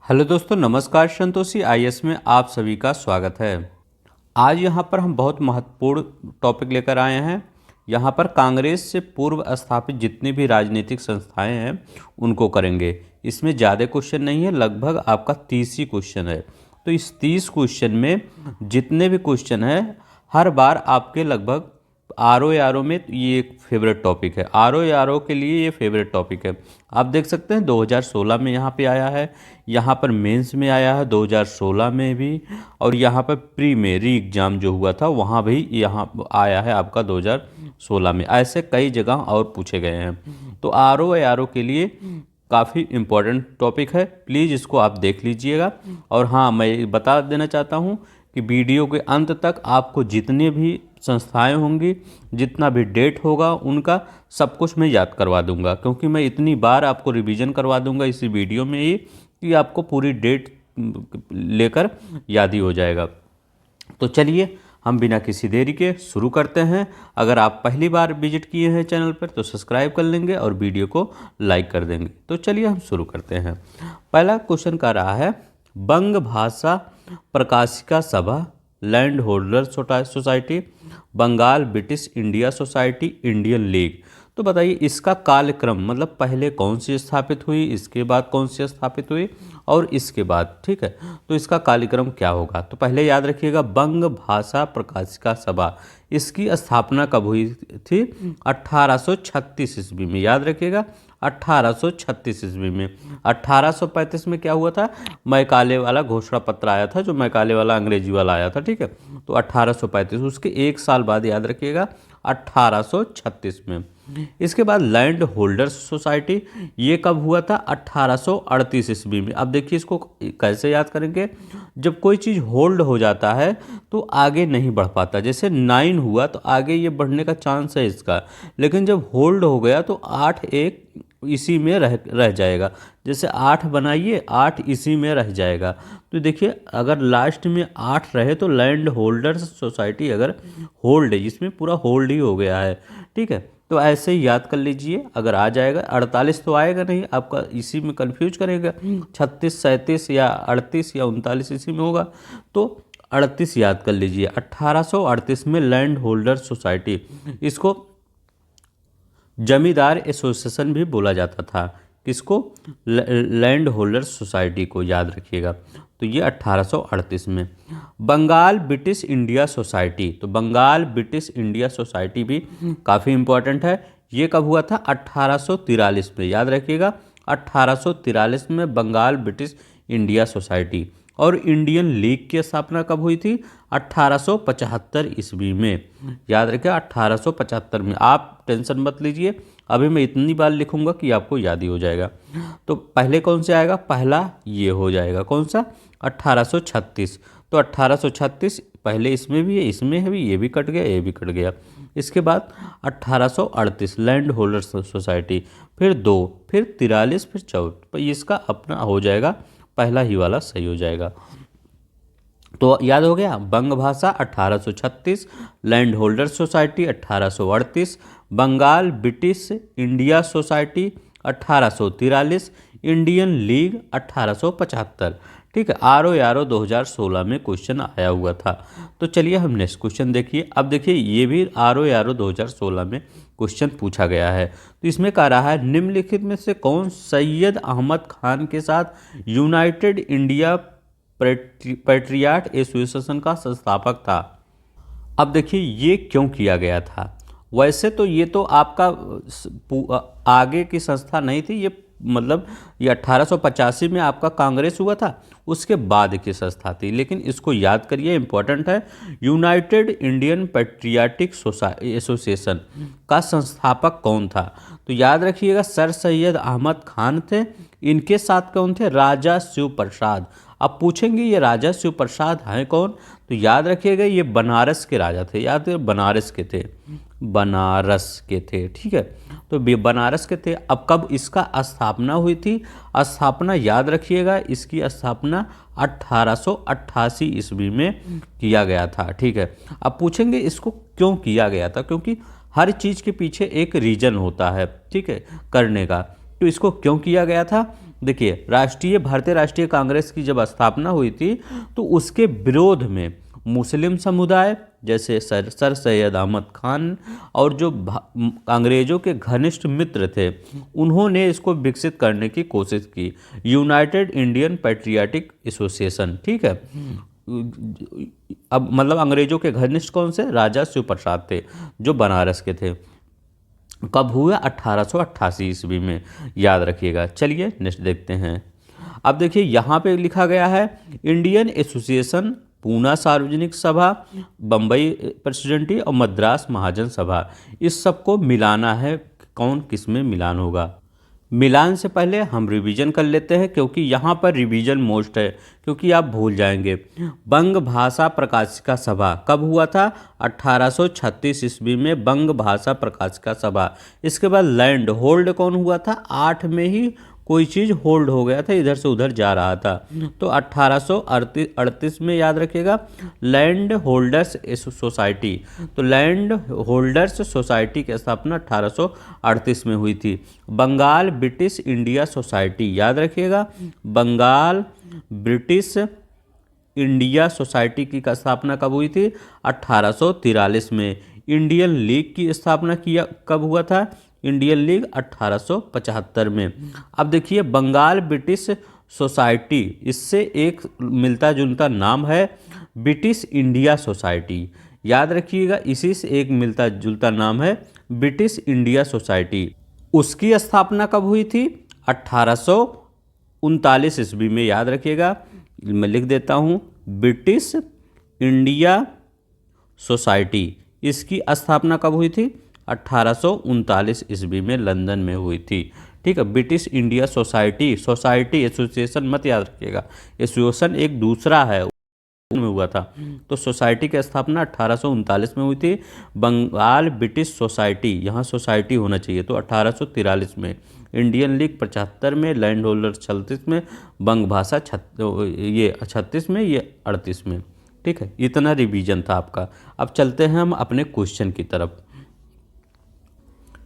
Hello दोस्तों, नमस्कार। Santoshi IAS में आप सभी का स्वागत है। आज यहाँ पर हम बहुत महत्वपूर्ण टॉपिक लेकर आए हैं। यहाँ पर कांग्रेस से पूर्व स्थापित जितनी भी राजनीतिक संस्थाएं हैं उनको करेंगे। इसमें ज़्यादा क्वेश्चन नहीं है, लगभग आपका 30 ही क्वेश्चन है। तो इस 30 क्वेश्चन में जितने भी क्वेश्चन हैं हर बार आपके लगभग आर ओ में ये एक फेवरेट टॉपिक है। आर ओ के लिए ये फेवरेट टॉपिक है। आप देख सकते हैं 2016 में यहाँ पे आया है, यहाँ पर मेंस में आया है 2016 में भी, और यहाँ पर प्री में री एग्ज़ाम जो हुआ था वहाँ भी यहाँ आया है आपका 2016 में। ऐसे कई जगह और पूछे गए हैं। तो आर ओ के लिए काफ़ी इम्पोर्टेंट टॉपिक है, प्लीज़ इसको आप देख लीजिएगा। और हाँ, मैं बता देना चाहता हूँ कि वीडियो के अंत तक आपको जितने भी संस्थाएं होंगी, जितना भी डेट होगा, उनका सब कुछ मैं याद करवा दूंगा, क्योंकि मैं इतनी बार आपको रिवीजन करवा दूंगा इसी वीडियो में ही कि आपको पूरी डेट लेकर याद ही हो जाएगा। तो चलिए हम बिना किसी देरी के शुरू करते हैं। अगर आप पहली बार विजिट किए हैं चैनल पर तो सब्सक्राइब कर लेंगे और वीडियो को लाइक कर देंगे। तो चलिए हम शुरू करते हैं। पहला क्वेश्चन का रहा है, बंग Bhasha Prakashika Sabha, land holder society, Bengal British India society, Indian league. तो बताइए इसका कालक्रम, मतलब पहले कौन सी स्थापित हुई, इसके बाद कौन सी स्थापित हुई और इसके बाद, ठीक है। तो इसका कालक्रम क्या होगा? तो पहले याद रखिएगा, बंग भाषा प्रकाशिका सभा, इसकी स्थापना कब हुई थी? 1836 ईस्वी में। याद रखिएगा 1836 ईस्वी में। 1835 में क्या हुआ था? मैकाले वाला घोषणा पत्र आया था, जो मैकाले वाला अंग्रेजी वाला आया था, ठीक है। तो 1835, उसके एक साल बाद याद रखिएगा 1836 में। इसके बाद लैंड होल्डर्स सोसाइटी, ये कब हुआ था? 1838 ईस्वी में। अब देखिए इसको कैसे याद करेंगे। जब कोई चीज़ होल्ड हो जाता है तो आगे नहीं बढ़ पाता। जैसे 9 हुआ तो आगे ये बढ़ने का चांस है इसका, लेकिन जब होल्ड हो गया तो 8 एक इसी में रह जाएगा। जैसे 8 बनाइए, 8 इसी में रह जाएगा। तो देखिए अगर लास्ट में 8 रहे तो लैंड होल्डर्स सोसाइटी अगर होल्ड है, इसमें पूरा होल्ड ही हो गया है, ठीक है। तो ऐसे ही याद कर लीजिए, अगर आ जाएगा। 48 तो आएगा नहीं, आपका इसी में कंफ्यूज करेगा। 36, 37 या 38 या 39 इसी में होगा, तो 38 याद कर लीजिए। 1838 में लैंड होल्डर सोसाइटी, इसको जमींदार एसोसिएशन भी बोला जाता था। किसको? लैंड होल्डर सोसाइटी को, याद रखिएगा। तो ये 1838 में। बंगाल ब्रिटिश इंडिया सोसाइटी, तो बंगाल ब्रिटिश इंडिया सोसाइटी भी काफ़ी इम्पोर्टेंट है। ये कब हुआ था? 1843 में। याद रखिएगा 1843 में बंगाल ब्रिटिश इंडिया सोसाइटी। और इंडियन लीग की स्थापना कब हुई थी? 1875 ईस्वी में। याद रखिए 1875 में। आप टेंशन मत लीजिए, अभी मैं इतनी बार लिखूंगा कि आपको याद ही हो जाएगा। तो पहले कौन से आएगा? पहला ये हो जाएगा, कौन सा? 1836। तो 1836 पहले इसमें भी है, इसमें है भी, ये भी कट गया, ये भी कट गया। इसके बाद 1838 लैंड होल्डर सोसाइटी, फिर 2, फिर 43, फिर 4। इसका अपना हो जाएगा, पहला ही वाला सही हो जाएगा। तो याद हो गया, Banga Bhasha 1836, land holder society 1838, Bengal British India society 1843, Indian league 1875, ठीक है। आर ओ 2016 में क्वेश्चन आया हुआ था। तो चलिए हम नेक्स्ट क्वेश्चन देखिए। अब देखिए ये भी आर ओ 2016 में क्वेश्चन पूछा गया है। तो इसमें कह रहा है, निम्नलिखित में से कौन सैयद अहमद खान के साथ यूनाइटेड इंडिया पैट्रियाट एसोसिएशन का संस्थापक था? अब देखिए ये क्यों किया गया था। वैसे तो ये तो आपका आगे की संस्था नहीं थी, ये मतलब ये 1885 में आपका कांग्रेस हुआ था, उसके बाद की संस्था थी। लेकिन इसको याद करिए, इंपॉर्टेंट है। यूनाइटेड इंडियन पैट्रियाटिक एसोसिएशन का संस्थापक कौन था? तो याद रखिएगा सर सैयद अहमद खान थे। इनके साथ कौन थे? राजा शिव प्रसाद। अब पूछेंगे ये राजा शिव प्रसाद हैं कौन? तो याद रखिएगा ये बनारस के राजा थे। याद है, बनारस के थे, बनारस के थे, ठीक है। तो बनारस के थे। अब कब इसका स्थापना हुई थी? स्थापना याद रखिएगा, इसकी स्थापना 1888 ईस्वी में किया गया था, ठीक है। अब पूछेंगे इसको क्यों किया गया था, क्योंकि हर चीज़ के पीछे एक रीजन होता है, ठीक है, करने का। तो इसको क्यों किया गया था? देखिए भारतीय राष्ट्रीय कांग्रेस की जब स्थापना हुई थी तो उसके विरोध में मुस्लिम समुदाय जैसे सर सैयद अहमद खान और जो अंग्रेज़ों के घनिष्ठ मित्र थे, उन्होंने इसको विकसित करने की कोशिश की, यूनाइटेड इंडियन पैट्रियाटिक एसोसिएशन। ठीक है, अब मतलब अंग्रेज़ों के घनिष्ठ कौन से? राजा शिव प्रसाद थे जो बनारस के थे। कब हुआ? 1888 ईस्वी में, याद रखिएगा। चलिए नेक्स्ट देखते हैं। अब देखिए यहाँ पे लिखा गया है इंडियन एसोसिएशन, पूना सार्वजनिक सभा, बम्बई प्रेसिडेंटी और मद्रास महाजन सभा, इस सबको मिलाना है। कौन किस में मिलान होगा? मिलान से पहले हम रिवीजन कर लेते हैं, क्योंकि यहाँ पर रिवीजन मोस्ट है, क्योंकि आप भूल जाएंगे। बंग भाषा प्रकाशिका सभा कब हुआ था? 1836 ईस्वी में बंग भाषा प्रकाशिका सभा। इसके बाद लैंड होल्ड कौन हुआ था? 8 में ही कोई चीज़ होल्ड हो गया था, इधर से उधर जा रहा था, तो 1838 में, याद रखिएगा, लैंड होल्डर्स सोसाइटी। तो लैंड होल्डर्स सोसाइटी की स्थापना 1838 में हुई थी। बंगाल ब्रिटिश इंडिया सोसाइटी, याद रखिएगा, बंगाल ब्रिटिश इंडिया सोसाइटी की स्थापना कब हुई थी? 1843 में। इंडियन लीग की स्थापना किया कब हुआ था? इंडियन लीग 1875 में। अब देखिए बंगाल ब्रिटिश सोसाइटी, इससे एक मिलता जुलता नाम है ब्रिटिश इंडिया सोसाइटी, याद रखिएगा, इसी से एक मिलता जुलता नाम है ब्रिटिश इंडिया सोसाइटी। उसकी स्थापना कब हुई थी? 1839 ईस्वी में, याद रखिएगा, मैं लिख देता हूँ, ब्रिटिश इंडिया सोसाइटी, इसकी स्थापना कब हुई थी? 1839 ईस्वी में लंदन में हुई थी। ठीक है, British India society, society association मत याद रखिएगा, एसोसिएशन एक दूसरा है में हुआ था। तो सोसाइटी की स्थापना 1839 में हुई थी। बंगाल ब्रिटिश सोसाइटी, यहाँ सोसाइटी होना चाहिए, तो 1843 में। इंडियन लीग 75 में, लैंड होल्डर 36 में, बंग भाषा 36 में, ये 38 में। ठीक है, इतना रिवीजन था आपका। अब चलते हैं हम अपने क्वेश्चन की तरफ।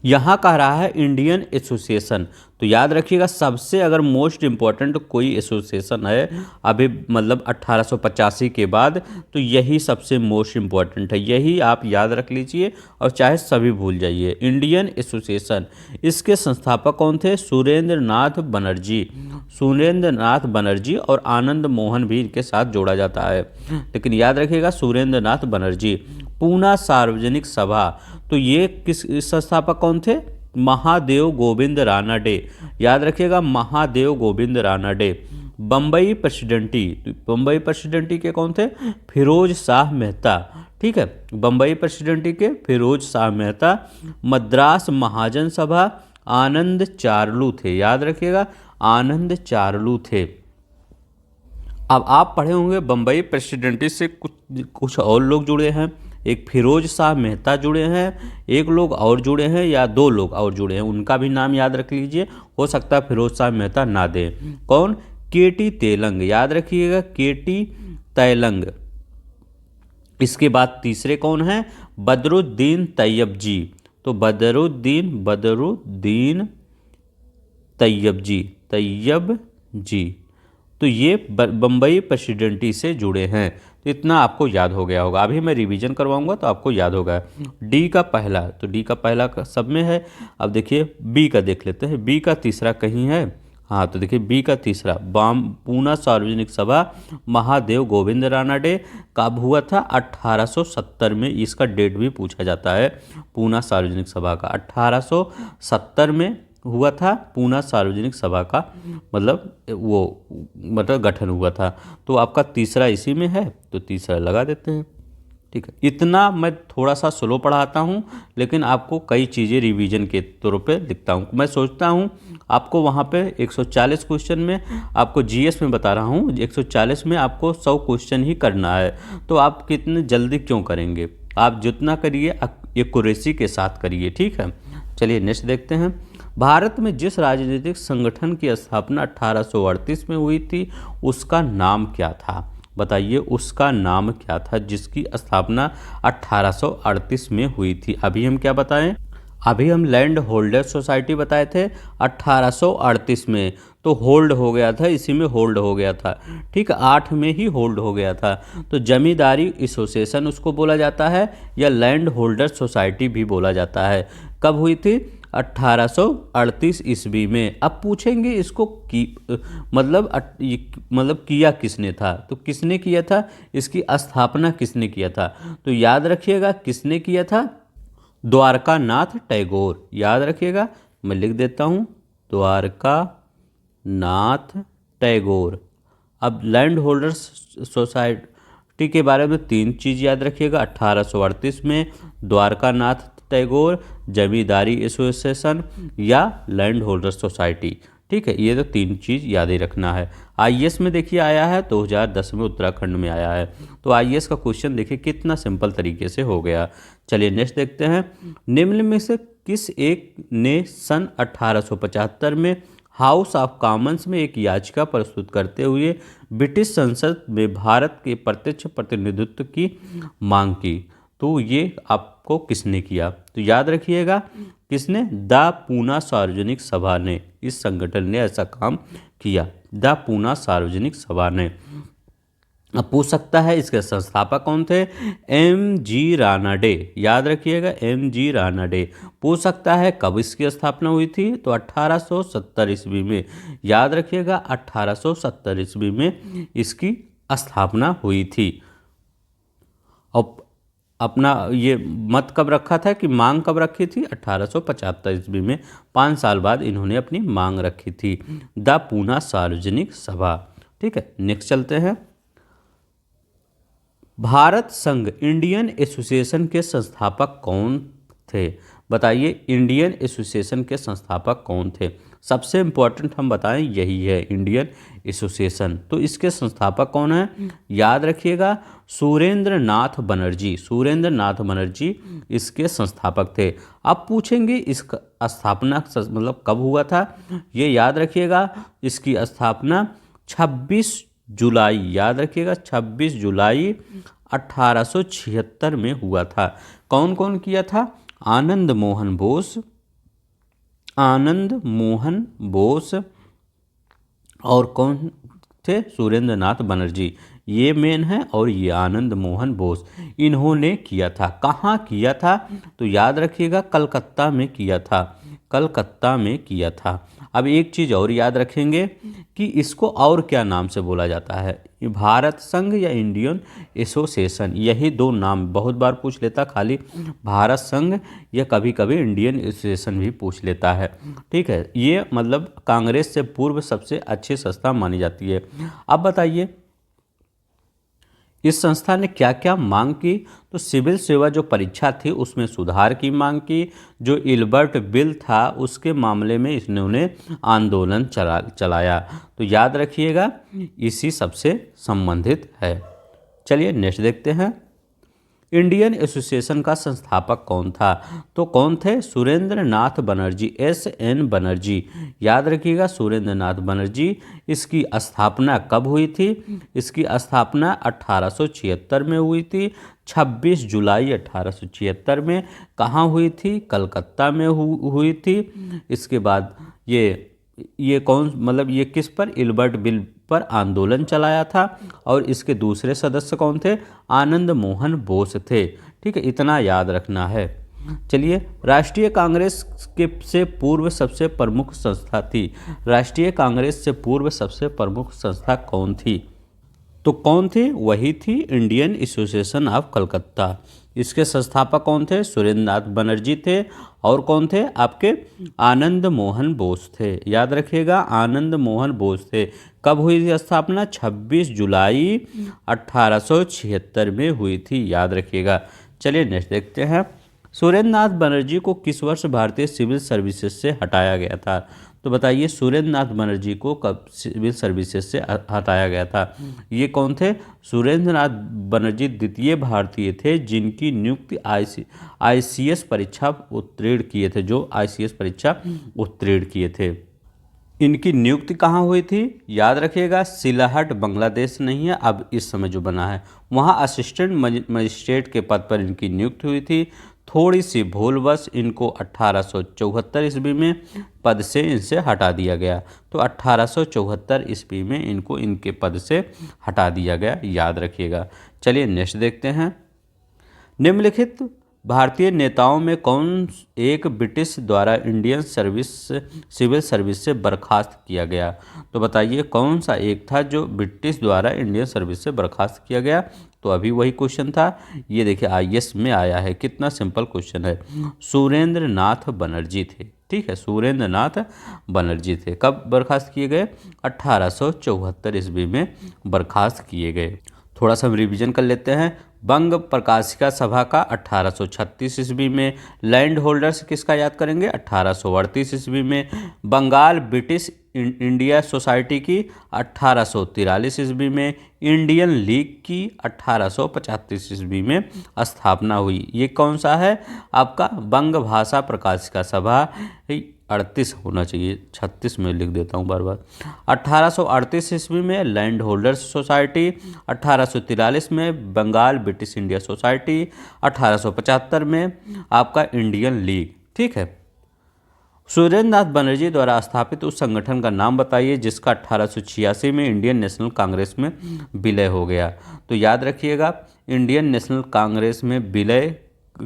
यहाँ कह रहा है इंडियन एसोसिएशन, तो याद रखिएगा सबसे अगर मोस्ट इम्पॉर्टेंट कोई एसोसिएशन है अभी मतलब 1885 के बाद, तो यही सबसे मोस्ट इम्पॉर्टेंट है, यही आप याद रख लीजिए और चाहे सभी भूल जाइए। इंडियन एसोसिएशन, इसके संस्थापक कौन थे? सुरेंद्र नाथ बनर्जी। सुरेंद्र नाथ बनर्जी और आनंद मोहन भी इनके साथ जोड़ा जाता है, लेकिन याद रखिएगा सुरेंद्र नाथ बनर्जी। पूना सार्वजनिक सभा, तो ये किस संस्थापक कौन थे? महादेव गोविंद रानाडे, याद रखिएगा, महादेव गोविंद रानाडे। बम्बई प्रेसिडेंटी, बम्बई प्रेसिडेंटी के कौन थे? फिरोज शाह मेहता। ठीक है, बम्बई प्रेसिडेंटी के फिरोज शाह मेहता। मद्रास महाजन सभा, आनंद चारलू थे, याद रखिएगा, आनंद चारलू थे। अब आप पढ़े होंगे बम्बई प्रेसिडेंटी से कुछ और लोग जुड़े हैं, एक फिरोज शाह मेहता जुड़े हैं, एक लोग और जुड़े हैं या 2 लोग और जुड़े हैं, उनका भी नाम याद रख लीजिए, हो सकता है फिरोज शाह मेहता ना दे। कौन? केटी तेलंग, याद रखिएगा, केटी तेलंग। इसके बाद तीसरे कौन हैं? बदरुद्दीन तैयब जी। तो बदरुद्दीन तैयब जी, तो ये बम्बई प्रेसिडेंटी से जुड़े हैं। तो इतना आपको याद हो गया होगा, अभी मैं रिवीजन करवाऊंगा तो आपको याद होगा। डी का पहला, तो डी का पहला सब में है। अब देखिए बी का देख लेते हैं, बी का तीसरा कहीं है? हाँ, तो देखिए बी का तीसरा, पूना सार्वजनिक सभा, महादेव गोविंद रानाडे। कब हुआ था? 1870 में, इसका डेट भी पूछा जाता है। पूना सार्वजनिक सभा का 1870 में हुआ था, पूना सार्वजनिक सभा का मतलब गठन हुआ था। तो आपका तीसरा इसी में है, तो तीसरा लगा देते हैं। ठीक है, इतना मैं थोड़ा सा स्लो पढ़ाता हूँ, लेकिन आपको कई चीज़ें रिवीजन के तौर पे लिखता हूँ। मैं सोचता हूँ आपको वहाँ पे 140 क्वेश्चन में, आपको जीएस में बता रहा हूँ 140 में आपको 100 क्वेश्चन ही करना है, तो आप कितने जल्दी क्यों करेंगे? आप जितना करिए एक्यूरेसी के साथ करिए। ठीक है, चलिए नेक्स्ट देखते हैं। भारत में जिस राजनीतिक संगठन की स्थापना 1838 में हुई थी, उसका नाम क्या था? बताइए, उसका नाम क्या था जिसकी स्थापना 1838 में हुई थी? अभी हम क्या बताएं? अभी हम लैंड होल्डर सोसाइटी बताए थे 1838 में, तो होल्ड हो गया था, इसी में होल्ड हो गया था। ठीक, 8 में ही होल्ड हो गया था। तो जमींदारी एसोसिएशन उसको बोला जाता है, या लैंड होल्डर सोसाइटी भी बोला जाता है। कब हुई थी? 1838 ईस्वी में। अब पूछेंगे इसको मतलब किया किसने था, तो किसने किया था, इसकी स्थापना किसने किया था? तो याद रखिएगा किसने किया था? द्वारका नाथ टैगोर। याद रखिएगा, मैं लिख देता हूँ, द्वारका नाथ टैगोर। अब लैंड होल्डर्स सोसाइटी के बारे में 3 चीज़ याद रखिएगा। 1838 में द्वारका नाथ टैगोर, जमींदारी एसोसिएशन या लैंड होल्डर सोसाइटी। ठीक है, ये तो 3 चीज़ याद ही रखना है। आईएएस में देखिए आया है 2010 में, उत्तराखंड में आया है। तो आईएएस का क्वेश्चन देखिए कितना सिंपल तरीके से हो गया। चलिए नेक्स्ट देखते हैं। निम्न में से किस एक ने सन 1875 में हाउस ऑफ कॉमन्स में एक याचिका प्रस्तुत करते हुए ब्रिटिश संसद में भारत के प्रत्यक्ष प्रतिनिधित्व की मांग की? तो ये आपको किसने किया? तो याद रखिएगा किसने? द पूना सार्वजनिक सभा ने, इस संगठन ने ऐसा काम किया, द पूना सार्वजनिक सभा ने। अब पूछ सकता है इसके संस्थापक कौन थे? M.G. रानाडे। याद रखिएगा M.G. रानाडे। पूछ सकता है कब इसकी स्थापना हुई थी? तो 1870 ईस्वी में। याद रखिएगा 1870 ईस्वी में इसकी स्थापना हुई थी। और अपना ये मत कब रखा था कि मांग कब रखी थी? 1875 ईस्वी में। 5 साल बाद इन्होंने अपनी मांग रखी थी, द पूना सार्वजनिक सभा। ठीक है, नेक्स्ट चलते हैं। भारत संघ इंडियन एसोसिएशन के संस्थापक कौन थे? बताइए, इंडियन एसोसिएशन के संस्थापक कौन थे? सबसे इम्पोर्टेंट हम बताएं यही है, इंडियन एसोसिएशन। तो इसके संस्थापक कौन है? याद रखिएगा सुरेंद्र नाथ बनर्जी। सुरेंद्र नाथ बनर्जी इसके संस्थापक थे। अब पूछेंगे इसका स्थापना मतलब कब हुआ था? ये याद रखिएगा, इसकी स्थापना 26 जुलाई, याद रखिएगा 26 जुलाई 1876 में हुआ था। कौन कौन किया था? आनंद मोहन बोस, आनंद मोहन बोस, और कौन थे? सुरेंद्र नाथ बनर्जी। ये मेन है, और ये आनंद मोहन बोस, इन्होंने किया था। कहाँ किया था? तो याद रखिएगा कलकत्ता में किया था, कलकत्ता में किया था। अब एक चीज़ और याद रखेंगे कि इसको और क्या नाम से बोला जाता है, भारत संघ या इंडियन एसोसिएशन। यही 2 नाम बहुत बार पूछ लेता, खाली भारत संघ या कभी कभी इंडियन एसोसिएशन भी पूछ लेता है। ठीक है, ये मतलब कांग्रेस से पूर्व सबसे अच्छी संस्था मानी जाती है। अब बताइए इस संस्था ने क्या क्या मांग की? तो सिविल सेवा जो परीक्षा थी उसमें सुधार की मांग की। जो इल्बर्ट बिल था उसके मामले में इन्होंने आंदोलन चलाया। तो याद रखिएगा इसी सबसे संबंधित है। चलिए नेक्स्ट देखते हैं। इंडियन एसोसिएशन का संस्थापक कौन था? तो कौन थे? सुरेंद्र नाथ बनर्जी, SN बनर्जी। याद रखिएगा सुरेंद्र नाथ बनर्जी। इसकी स्थापना कब हुई थी? इसकी स्थापना 1876 में हुई थी, 26 जुलाई 1876 में। कहाँ हुई थी? कलकत्ता में हुई थी। इसके बाद ये कौन मतलब ये किस पर? इल्बर्ट बिल पर आंदोलन चलाया था। और इसके दूसरे सदस्य कौन थे? आनंद मोहन बोस थे। ठीक है, इतना याद रखना है। चलिए, राष्ट्रीय कांग्रेस के से पूर्व सबसे प्रमुख संस्था थी। राष्ट्रीय कांग्रेस से पूर्व सबसे प्रमुख संस्था कौन थी? तो कौन थी? वही थी इंडियन एसोसिएशन ऑफ कलकत्ता। इसके संस्थापक कौन थे? सुरेंद्र नाथ बनर्जी थे। और कौन थे? आपके आनंद मोहन बोस थे। याद रखिएगा आनंद मोहन बोस थे। कब हुई थी स्थापना? 26 जुलाई 1876 में हुई थी। याद रखिएगा। चलिए नेक्स्ट देखते हैं। सुरेंद्र नाथ बनर्जी को किस वर्ष भारतीय सिविल सर्विसेज से हटाया गया था? तो बताइए सुरेंद्र नाथ बनर्जी को कब सिविल सर्विसेज से हटाया गया था? ये कौन थे? सुरेंद्र नाथ बनर्जी द्वितीय भारतीय थे जिनकी नियुक्ति ICS परीक्षा उत्तीर्ण किए थे, जो ICS परीक्षा उत्तीर्ण किए थे। इनकी नियुक्ति कहाँ हुई थी? याद रखिएगा सिलाहट बांग्लादेश नहीं है, अब इस समय जो बना है वहाँ असिस्टेंट मजिस्ट्रेट के पद पर इनकी नियुक्ति हुई थी। थोड़ी सी भूलवश इनको 1874 ईस्वी में पद से इनसे हटा दिया गया। तो 1874 ईस्वी में इनको इनके पद से हटा दिया गया, याद रखिएगा। चलिए नेक्स्ट देखते हैं। निम्नलिखित भारतीय नेताओं में कौन एक ब्रिटिश द्वारा इंडियन सिविल सर्विस से बर्खास्त किया गया? तो बताइए कौन सा एक था जो ब्रिटिश द्वारा इंडियन सर्विस से बर्खास्त किया गया? तो अभी वही क्वेश्चन था, ये देखिए आईएएस में आया है, कितना सिंपल क्वेश्चन है। सुरेंद्र नाथ बनर्जी थे, ठीक है, सुरेंद्र नाथ बनर्जी थे। कब बर्खास्त किए गए? 1874 ईस्वी में बर्खास्त किए गए। थोड़ा सा हम रिवीजन कर लेते हैं। बंग प्रकाशिका सभा का 1836 ईस्वी में। लैंड होल्डर्स किसका याद करेंगे? 1838 ईस्वी में। बंगाल ब्रिटिश इंडिया सोसाइटी की 1843 ईस्वी में। इंडियन लीग की 1835 ईस्वी में स्थापना हुई। ये कौन सा है आपका? बंग भाषा प्रकाशिका सभा। 38 होना चाहिए, 36 में लिख देता हूँ बार बार। 1838 ईस्वी में लैंड होल्डर्स सोसाइटी। 1843 में बंगाल ब्रिटिश इंडिया सोसाइटी। 1875 में आपका इंडियन लीग, ठीक है। सुरेंद्र नाथ बनर्जी द्वारा स्थापित उस संगठन का नाम बताइए जिसका 1886 में इंडियन नेशनल कांग्रेस में विलय हो गया। तो याद रखिएगा, इंडियन नेशनल कांग्रेस में विलय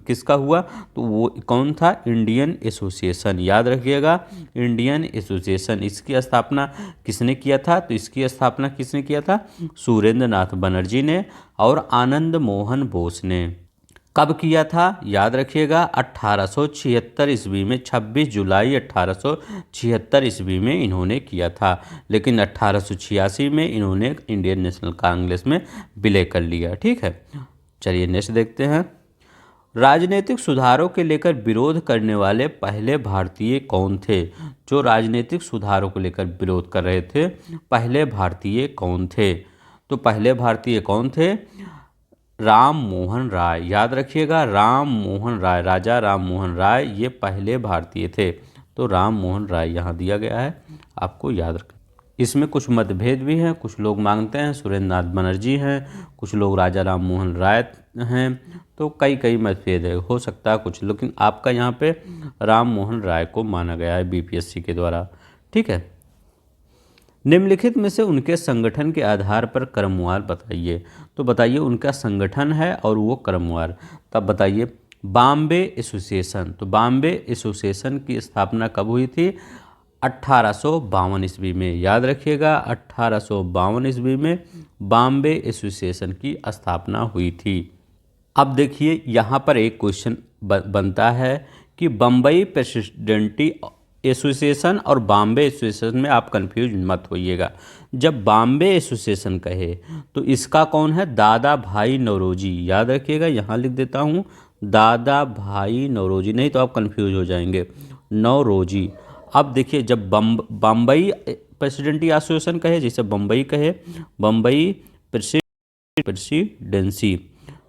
किसका हुआ? तो वो कौन था? इंडियन एसोसिएशन, याद रखिएगा, इंडियन एसोसिएशन। इसकी स्थापना किसने किया था? तो इसकी स्थापना किसने किया था? सुरेंद्र नाथ बनर्जी ने और आनंद मोहन बोस ने। कब किया था? याद रखिएगा 1876 ईस्वी में। 26 जुलाई 1876 ईस्वी में इन्होंने किया था, लेकिन 1886 में इन्होंने इंडियन नेशनल कांग्रेस में विलय कर लिया, ठीक है। चलिए नेक्स्ट देखते हैं। राजनीतिक सुधारों के लेकर विरोध करने वाले पहले भारतीय कौन थे? जो राजनीतिक सुधारों को लेकर विरोध कर रहे थे, पहले भारतीय कौन थे? तो पहले भारतीय कौन थे? राम मोहन राय, याद रखिएगा, राम मोहन राय, राजा राम मोहन राय ये पहले भारतीय थे। तो राम मोहन राय यहाँ दिया गया है, आपको याद रखना। इसमें कुछ मतभेद भी हैं, कुछ लोग मांगते हैं सुरेंद्र नाथ बनर्जी हैं, कुछ लोग राजा राम मोहन राय हैं, तो कई मतभेद है, हो सकता है कुछ, लेकिन आपका यहाँ पे राम मोहन राय को माना गया है बीपीएससी के द्वारा, ठीक है। निम्नलिखित में से उनके संगठन के आधार पर क्रमवार बताइए। तो बताइए उनका संगठन है और वो क्रमवार, तब बताइए। बॉम्बे एसोसिएशन, तो बॉम्बे एसोसिएशन की स्थापना कब हुई थी? 1852 ईस्वी में, याद रखिएगा 1852 ईस्वी में बॉम्बे एसोसिएशन की स्थापना हुई थी। अब देखिए यहाँ पर एक क्वेश्चन बनता है कि बम्बई प्रेसिडेंटी एसोसिएशन और बॉम्बे एसोसिएशन में आप कंफ्यूज मत होइएगा। जब बॉम्बे एसोसिएशन कहे तो इसका कौन है? दादा भाई नौरोजी, याद रखिएगा, यहाँ लिख देता हूँ दादा भाई नौरोजी, नहीं तो आप कंफ्यूज हो जाएंगे, नौरोजी। अब देखिए जब बम्बई प्रेसिडेंटी एसोसिएशन कहे, जैसे बम्बई कहे, बम्बई प्रेसिडेंसी,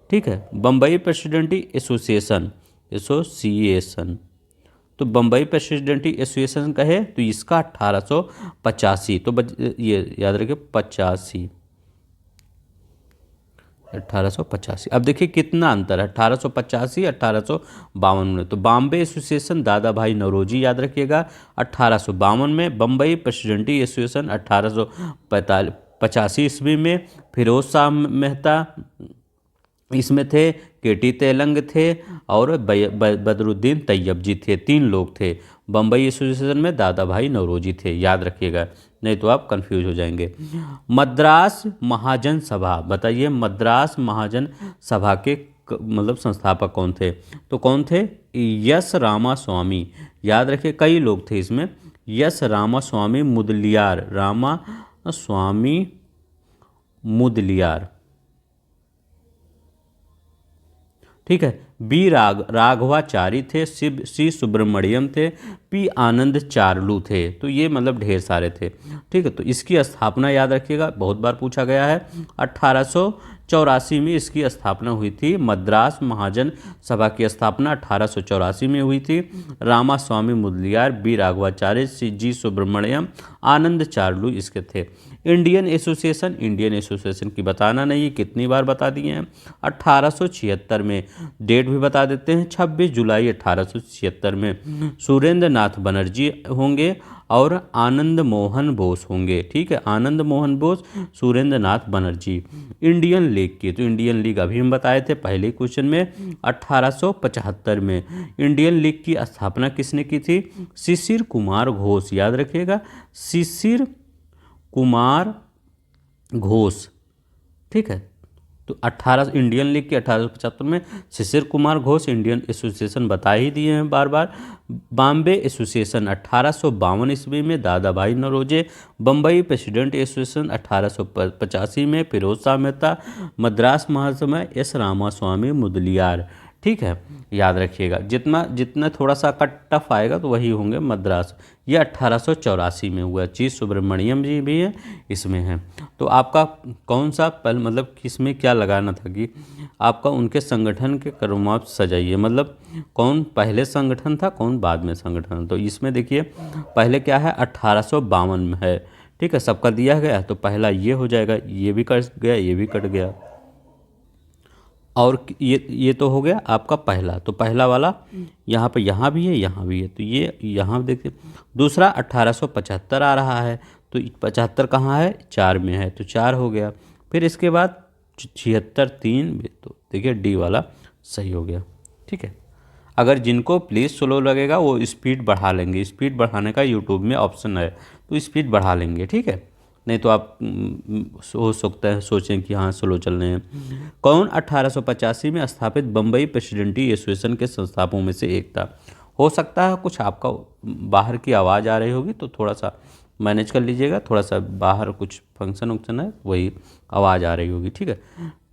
ठीक है, बम्बई प्रेसिडेंटी एसोसिएशन, तो बम्बई प्रेसिडेंटी एसोसिएशन कहे तो इसका 1885, तो ये याद रखिए 1885। अब देखिए कितना अंतर है, 1885 1852 में। तो बॉम्बे एसोसिएशन दादा भाई नौरोजी, याद रखिएगा 1852 में। बम्बई प्रेसिडेंटी एसोसिएशन 1885 ईस्वी में। फिरोज शाह मेहता इसमें थे, केटी तेलंग थे और बदरुद्दीन तैयब जी थे, 3 लोग थे। बम्बई एसोसिएशन में दादा भाई नौरोजी थे, याद रखिएगा, नहीं तो आप कंफ्यूज हो जाएंगे। मद्रास महाजन सभा, बताइए मद्रास महाजन सभा के मतलब संस्थापक कौन थे? तो कौन थे? यस रामास्वामी, याद रखिए, कई लोग थे इसमें। यस रामास्वामी मुदलियार, रामास्वामी मुदलियार, ठीक है। बी राघवाचारी थे, सी सुब्रमण्यम थे, पी आनंद चारलू थे। तो ये मतलब ढेर सारे थे, ठीक है। तो इसकी स्थापना याद रखिएगा, बहुत बार पूछा गया है। 1884 में इसकी स्थापना हुई थी। मद्रास महाजन सभा की स्थापना 1884 में हुई थी। रामास्वामी मुदलियार, बी राघवाचार्य, जी सुब्रमण्यम, आनंद चारलू इसके थे। इंडियन एसोसिएशन की बताना नहीं, कितनी बार बता दिए हैं, 1876 में। डेट डेट भी बता देते हैं। 26 जुलाई 1876 में सुरेंद्र नाथ बनर्जी होंगे और आनंद मोहन बोस होंगे। ठीक है, आनंद मोहन बोस, सुरेंद्र नाथ बनर्जी। इंडियन लीग की, तो इंडियन लीग अभी हम बताए थे पहले क्वेश्चन में 1875 में। इंडियन लीग की स्थापना किसने की थी? शिशिर कुमार घोष, याद रखिएगा, शिशिर कुमार घोष। ठीक है, तो 18 इंडियन लीग की 1875 में शिशिर कुमार घोष। इंडियन एसोसिएशन बता ही दिए हैं बार बार। बॉम्बे एसोसिएशन 1852 ईस्वी में दादा भाई नौरोजी। बम्बई प्रेसिडेंट एसोसिएशन 1885 में फिरोज शाह मेहता। मद्रास महासभा एस रामास्वामी मुदलियार। ठीक है, याद रखिएगा, जितना जितना थोड़ा सा कट टफ आएगा तो वही होंगे मद्रास। ये 1884 में हुआ। जी सुब्रमण्यम जी भी हैं इसमें हैं। तो आपका कौन सा पहले, मतलब किसमें क्या लगाना था कि आपका उनके संगठन के क्रम आप सजाइए, मतलब कौन पहले संगठन था कौन बाद में संगठन। तो इसमें देखिए पहले क्या है, 1852 में है। ठीक है, सबका दिया गया तो पहला ये हो जाएगा, ये भी कट गया, ये भी कट गया, और ये तो हो गया आपका पहला। तो पहला वाला यहाँ पे, यहाँ भी है, यहाँ भी है, तो ये यहाँ देखिए। दूसरा 1875 आ रहा है, तो 75 कहाँ है, 4 में है, तो 4 हो गया। फिर इसके बाद 76 3 में, तो देखिए डी वाला सही हो गया। ठीक है, अगर जिनको प्लीज़ स्लो लगेगा वो स्पीड बढ़ा लेंगे। स्पीड बढ़ाने का यूट्यूब में ऑप्शन है, तो स्पीड बढ़ा लेंगे। ठीक है, नहीं तो आप हो सकता है सोचें कि हाँ स्लो चल रहे हैं। कौन 1885 में स्थापित बम्बई प्रेसिडेंटी एसोसिएशन के संस्थापकों में से एक था? हो सकता है कुछ आपका बाहर की आवाज़ आ रही होगी, तो थोड़ा सा मैनेज कर लीजिएगा। थोड़ा सा बाहर कुछ फंक्शन वंक्शन है, वही आवाज़ आ रही होगी। ठीक है,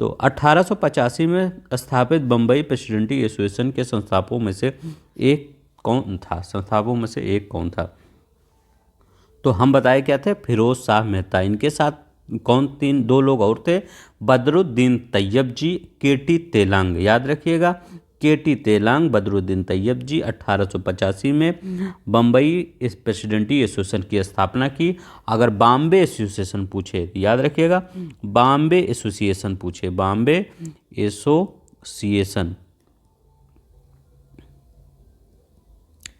तो 1885 में स्थापित बम्बई प्रेसिडेंटी एसोसिएशन के संस्थापकों में से एक कौन था? संस्थापकों में से एक कौन था? तो हम बताए क्या थे, फिरोज शाह मेहता। इनके साथ कौन दो लोग और थे, बदरुद्दीन तैयब जी, केटी तेलांग। याद रखिएगा, केटी तेलांग, बदरुद्दीन तैयब जी 1885 में बम्बई इस प्रेसिडेंटी एसोसिएशन की स्थापना की। अगर बॉम्बे एसोसिएशन पूछे तो याद रखिएगा, बॉम्बे एसोसिएशन पूछे, बॉम्बे एसोसिएशन,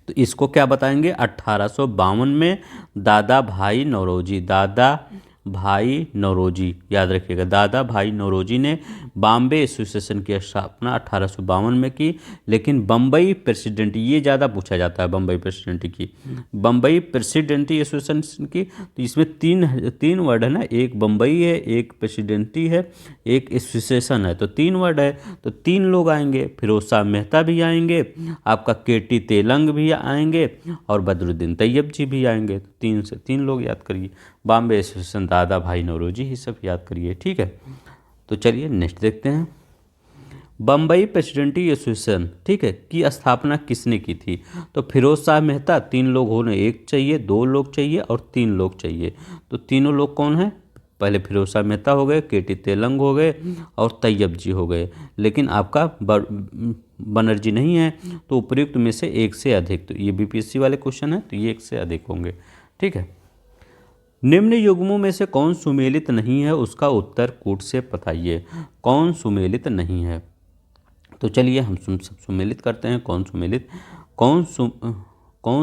तो इसको क्या बताएंगे, 1852 में दादा भाई नौरोजी। दादा भाई नौरोजी, याद रखिएगा, दादा भाई नौरोजी ने बॉम्बे एसोसिएशन की स्थापना 1852 में की। लेकिन बम्बई प्रेसिडेंटी, ये ज़्यादा पूछा जाता है, बम्बई प्रेसिडेंटी की, बम्बई प्रेसिडेंटी एसोसिएशन की। तो इसमें तीन वर्ड है ना, एक बम्बई है, एक प्रेसिडेंटी है, एक एसोसिएशन है, तो 3 वर्ड है, तो 3 लोग आएंगे। फिरोज शाह मेहता भी आएंगे, आपका केटी तेलंग भी आएंगे, और बदरुद्दीन तैयब जी भी आएंगे। तो 3 से 3 लोग याद करिए। बॉम्बे एसोसिएशन, दादा भाई नौरोजी, ही सब याद करिए। ठीक है, तो चलिए नेक्स्ट देखते हैं। बम्बई प्रेसिडेंटी एसोसिएशन, ठीक है, की स्थापना किसने की थी? तो फिरोज शाह मेहता। 3 लोग होने, एक चाहिए, 2 लोग चाहिए और 3 लोग चाहिए। तो तीनों लोग कौन है? पहले फिरोज शाह मेहता हो गए, केटी तेलंग हो गए और तैयब जी हो गए। लेकिन आपका बनर्जी नहीं है, तो उपयुक्त में से एक से अधिक। तो ये बीपीएससी वाले क्वेश्चन है, तो ये एक से अधिक होंगे। ठीक है, निम्न युग्मों में से कौन सुमेलित नहीं है, उसका उत्तर कूट से बताइए। कौन सुमेलित नहीं है? तो चलिए हम सब सुमेलित करते हैं। कौन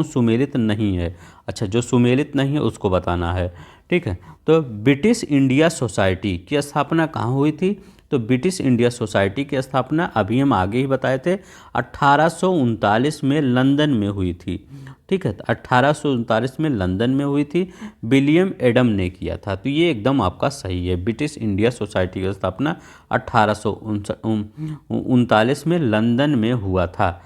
सुमेलित नहीं है? अच्छा, जो सुमेलित नहीं है उसको बताना है। ठीक है, तो ब्रिटिश इंडिया सोसाइटी की स्थापना कहाँ हुई थी? तो ब्रिटिश इंडिया सोसाइटी की स्थापना अभी हम आगे ही बताए थे 1839 में लंदन में हुई थी। ठीक है, तो 1839 में लंदन में हुई थी, विलियम एडम ने किया था। तो ये एकदम आपका सही है, ब्रिटिश इंडिया सोसाइटी की स्थापना 1839 में लंदन में हुआ था।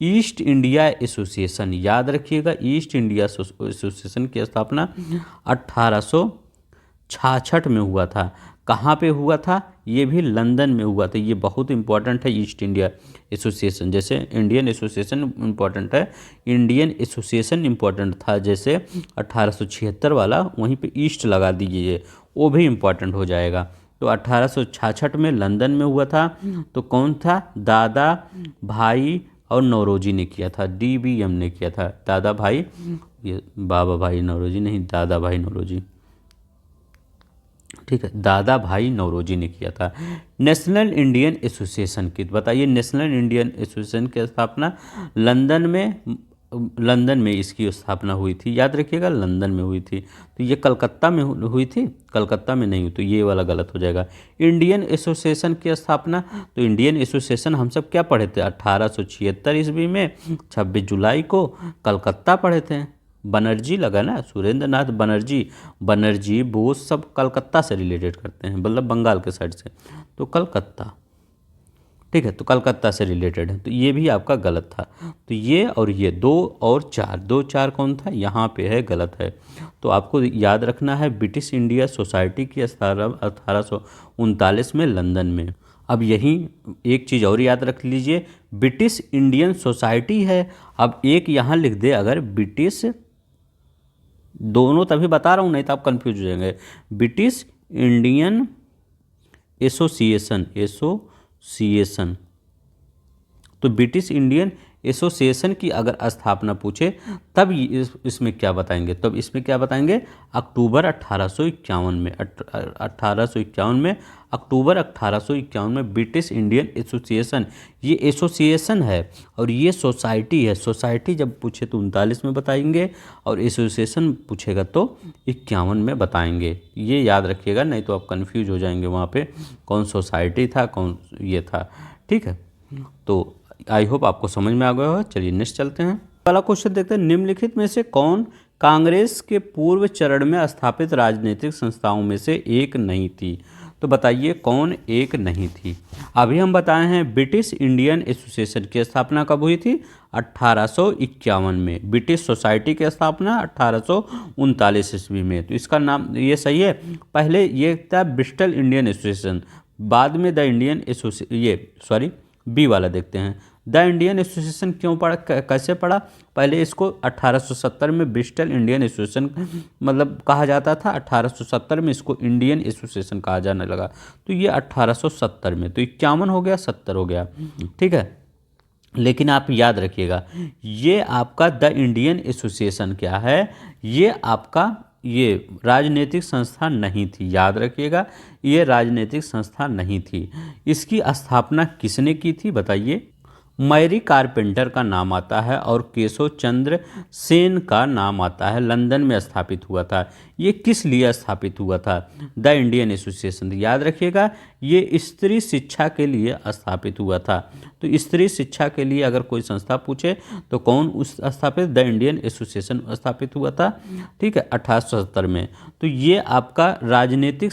ईस्ट इंडिया एसोसिएशन, याद रखिएगा, ईस्ट इंडिया एसोसिएशन की स्थापना 1866 में हुआ था। कहाँ पे हुआ था? ये भी लंदन में हुआ था। ये बहुत इंपॉर्टेंट है, ईस्ट इंडिया एसोसिएशन। जैसे इंडियन एसोसिएशन इंपॉर्टेंट है, इंडियन एसोसिएशन इंपॉर्टेंट था, जैसे 1876 वाला, वहीं पे ईस्ट लगा दीजिए, वो भी इंपॉर्टेंट हो जाएगा। तो 1866 में लंदन में हुआ था। तो कौन था? दादा भाई और नौरोजी ने किया था, DBM ने किया था। दादा भाई, ये बाबा भाई नौरोजी नहीं, दादा भाई नौरोजी। ठीक है, दादा भाई नौरोजी ने किया था। नेशनल इंडियन एसोसिएशन की, बताइए नेशनल इंडियन एसोसिएशन की स्थापना लंदन में इसकी स्थापना हुई थी, याद रखिएगा लंदन में हुई थी। तो ये कलकत्ता में हुई थी, कलकत्ता में नहीं हुई, तो ये वाला गलत हो जाएगा। इंडियन एसोसिएशन की स्थापना, तो इंडियन एसोसिएशन हम सब क्या पढ़े थे 1876 ईस्वी में 26 जुलाई को कलकत्ता पढ़े थे। बनर्जी लगा ना, सुरेंद्र नाथ बनर्जी बोस सब कलकत्ता से रिलेटेड करते हैं, मतलब बंगाल के साइड से, तो कलकत्ता, ठीक है, तो कलकत्ता से रिलेटेड है, तो ये भी आपका गलत था। तो ये और ये 2 और 4, 2 4 कौन था, यहाँ पे है, गलत है। तो आपको याद रखना है ब्रिटिश इंडिया सोसाइटी की 1839 में लंदन में। अब यहीं एक चीज़ और याद रख लीजिए, ब्रिटिश इंडियन सोसाइटी है, अब एक यहाँ लिख दे अगर ब्रिटिश, दोनों तभी बता रहा हूँ नहीं तो आप कंफ्यूज हो जाएंगे। ब्रिटिश इंडियन एसोसिएशन, तो ब्रिटिश इंडियन एसोसिएशन की अगर स्थापना पूछे तब इसमें क्या बताएंगे, तब इसमें क्या बताएंगे, अक्टूबर 1851 में, 1851 में, अक्टूबर 1851 में ब्रिटिश इंडियन एसोसिएशन, ये एसोसिएशन है और ये सोसाइटी है। सोसाइटी जब पूछे तो 39 में बताएंगे और एसोसिएशन पूछेगा तो 51 में बताएंगे, ये याद रखिएगा, नहीं तो आप कंफ्यूज हो जाएंगे वहाँ पे कौन सोसाइटी था कौन ये था। ठीक है, तो आई होप आपको समझ में आ गया होगा। चलिए नेक्स्ट चलते हैं, पहला क्वेश्चन देखते हैं, निम्नलिखित में से कौन कांग्रेस के पूर्व चरण में स्थापित राजनीतिक संस्थाओं में से एक नहीं थी। तो बताइए कौन एक नहीं थी। अभी हम बताए हैं ब्रिटिश इंडियन एसोसिएशन की स्थापना कब हुई थी, 1851 में। ब्रिटिश सोसाइटी की स्थापना 1839 ईस्वी में। तो इसका नाम ये सही है, पहले ये था ब्रिस्टल इंडियन एसोसिएशन, बाद में द इंडियन बी वाला देखते हैं। द इंडियन एसोसिएशन क्यों पढ़ा, कैसे पढ़ा, पहले इसको 1870 में ब्रिस्टल इंडियन एसोसिएशन मतलब कहा जाता था, 1870 में इसको इंडियन एसोसिएशन कहा जाने लगा, तो ये 1870 में, तो 51 हो गया, 70 हो गया, ठीक है। लेकिन आप याद रखिएगा ये आपका द इंडियन एसोसिएशन क्या है, ये आपका ये राजनीतिक संस्था नहीं थी, याद रखिएगा ये राजनीतिक संस्था नहीं थी। इसकी स्थापना किसने की थी बताइए, मैरी कारपेंटर का नाम आता है और केशव चंद्र सेन का नाम आता है, लंदन में स्थापित हुआ था। ये किस लिए स्थापित हुआ था, द इंडियन एसोसिएशन, याद रखिएगा ये स्त्री शिक्षा के लिए स्थापित हुआ था। तो स्त्री शिक्षा के लिए अगर कोई संस्था पूछे तो कौन उस स्थापित, द इंडियन एसोसिएशन स्थापित हुआ था, ठीक है, 1870 में। तो ये आपका राजनीतिक,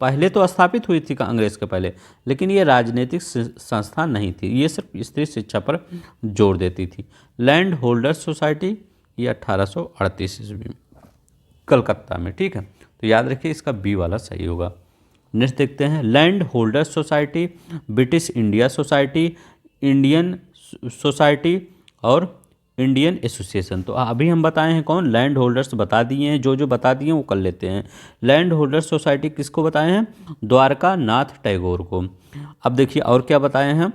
पहले तो स्थापित हुई थी कांग्रेस के पहले, लेकिन ये राजनीतिक संस्था नहीं थी, ये सिर्फ स्त्री शिक्षा पर जोर देती थी। लैंड होल्डर्स सोसाइटी, ये 1838 ईस्वी में कलकत्ता में, ठीक है, तो याद रखिए इसका बी वाला सही होगा। नेक्स्ट देखते हैं, land holders society, British India society, Indian society और इंडियन एसोसिएशन। तो अभी हम बताए हैं कौन, लैंड होल्डर्स बता दिए हैं, जो बता दिए हैं वो कर लेते हैं। लैंड होल्डर्स सोसाइटी किसको बताए हैं, द्वारका नाथ टैगोर को। अब देखिए और क्या बताए हैं,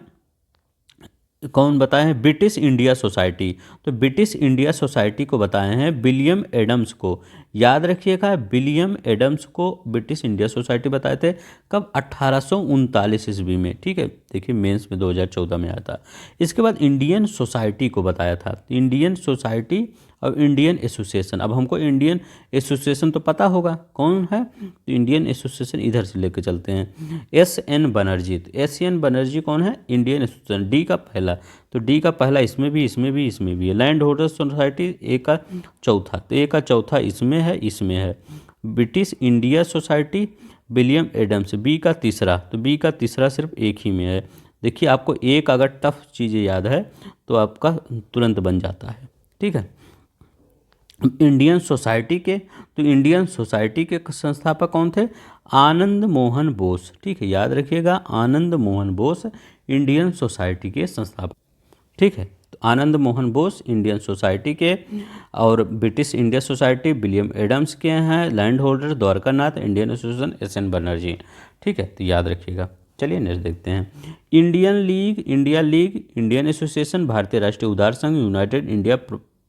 कौन बताए हैं, ब्रिटिश इंडिया सोसाइटी, तो ब्रिटिश इंडिया सोसाइटी को बताए हैं विलियम एडम्स को, याद रखिएगा विलियम एडम्स को ब्रिटिश इंडिया सोसाइटी बताए थे, कब, 1839 ईस्वी में, ठीक है, देखिए मेंस में 2014 में आया था। इसके बाद इंडियन सोसाइटी को बताया था, इंडियन सोसाइटी और इंडियन एसोसिएशन। अब हमको इंडियन एसोसिएशन तो पता होगा कौन है, तो इंडियन एसोसिएशन इधर से लेके चलते हैं, एस.एन. बनर्जी। तो एस.एन. बनर्जी कौन है, इंडियन एसोसिएशन, डी का पहला, तो डी का पहला इसमें भी है। लैंड होल्डर्स सोसाइटी ए का चौथा, तो ए का चौथा इसमें है। British India society William Adams, B का तीसरा, तो बी का तीसरा सिर्फ एक ही में है। देखिए आपको एक अगर टफ चीज़ें याद है तो आपका तुरंत बन जाता है, ठीक है। इंडियन सोसाइटी के, तो इंडियन सोसाइटी के संस्थापक कौन थे, आनंद मोहन बोस, ठीक है, याद रखिएगा आनंद मोहन बोस इंडियन सोसाइटी के संस्थापक, ठीक है। तो आनंद मोहन बोस इंडियन सोसाइटी के, और British India society William Adams के हैं, land holder Dwarka Nath, Indian association S N. Banerjee, ठीक है, तो याद रखिएगा। चलिए नेक्स्ट देखते हैं, Indian league, India league, Indian association, भारतीय राष्ट्रीय उदार संघ, यूनाइटेड इंडिया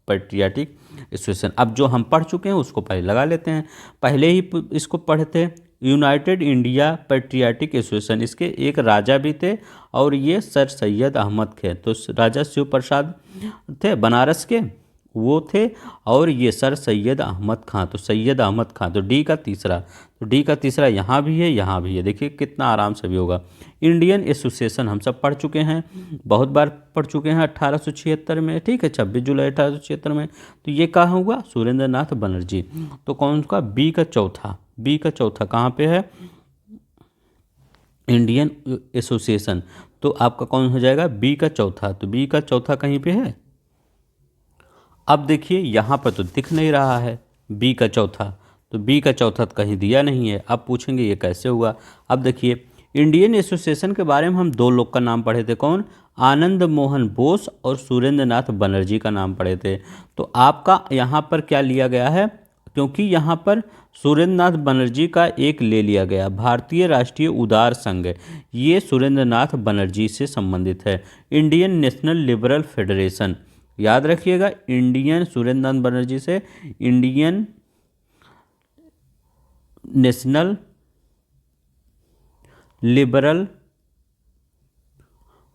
पैट्रियाटिक एसोसिएशन। अब जो हम पढ़ चुके हैं उसको पहले लगा लेते हैं, पहले ही इसको पढ़े थे, यूनाइटेड इंडिया पैट्रियाटिक एसोसिएशन, इसके एक राजा भी थे और ये सर सैयद अहमद थे। तो राजा शिव प्रसाद थे बनारस के, वो थे, और ये सर सैयद अहमद खां, तो सैयद अहमद खां। तो डी का तीसरा, तो डी का तीसरा यहाँ भी है, यहाँ भी है। देखिए कितना आराम से भी होगा। इंडियन एसोसिएशन हम सब पढ़ चुके हैं, बहुत बार पढ़ चुके हैं 1876 में, ठीक है, 26 जुलाई 1876 में। तो ये कहाँ हुआ? सुरेंद्र नाथ बनर्जी। तो कौन का? बी का चौथा, बी का चौथा कहाँ पे है? Indian association. तो आपका कौन हो जाएगा? बी का चौथा। तो बी का चौथा कहीं पे है। अब देखिए यहाँ पर तो दिख नहीं रहा है बी का चौथा, तो बी का चौथा तो कहीं दिया नहीं है। अब पूछेंगे ये कैसे हुआ। अब देखिए इंडियन एसोसिएशन के बारे में हम दो लोग का नाम पढ़े थे, कौन? आनंद मोहन बोस और सुरेंद्र नाथ बनर्जी का नाम पढ़े थे। तो आपका यहाँ पर क्या लिया गया है? क्योंकि यहाँ पर सुरेंद्र नाथ बनर्जी का एक ले लिया गया, भारतीय राष्ट्रीय उदार संघ, ये सुरेंद्र नाथ बनर्जी से संबंधित है। इंडियन नेशनल लिबरल फेडरेशन, याद रखिएगा, इंडियन सुरेंद्र नाथ बनर्जी से इंडियन नेशनल लिबरल